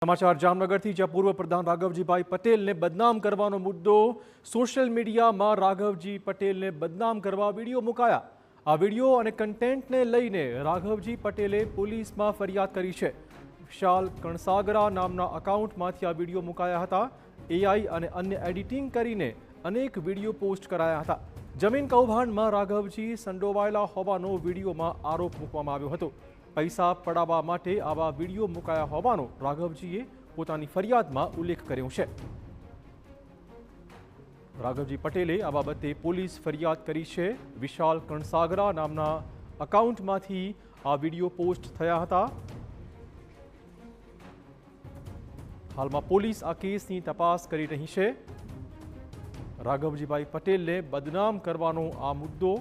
समाचार जामनगरથી જ્યાં પૂર્વ પ્રધાન રાઘવજીભાઈ પટેલને બદનામ કરવાનો મુદ્દો સોશિયલ મીડિયામાં રાઘવજી પટેલને બદનામ કરવા વિડીયો મુકાયા। આ વિડીયો અને કન્ટેન્ટને લઈને રાઘવજી પટેલે પોલીસમાં ફરિયાદ કરી છે। વિશાલ કણસાગરા નામના અકાઉન્ટમાંથી આ વિડીયો મુકાયા હતા। એઆઈ અને અન્ય એડિટિંગ કરીને અનેક વિડીયો પોસ્ટ કરાયા હતા। જમીન કૌભાંડમાં રાઘવજી સંડોવાયેલા હોવાનો વિડીયોમાં આરોપ મૂકવામાં આવ્યો હતો। पैसा पड़ावा माटे आवा वीडियो मुकाया होवानो राघवजीए पोतानी फरियादमां उल्लेख कर्यो छे। राघवजी पटेले आ बाबते पोलीस फरियाद करी छे। विशाल कणसागरा नामना अकाउंटमांथी आ वीडियो पोस्ट थया हता। हालमां पोलीस आ केसनी तपास करी रही छे। राघवजीभाई पटेलने बदनाम करवानो आ मुद्दो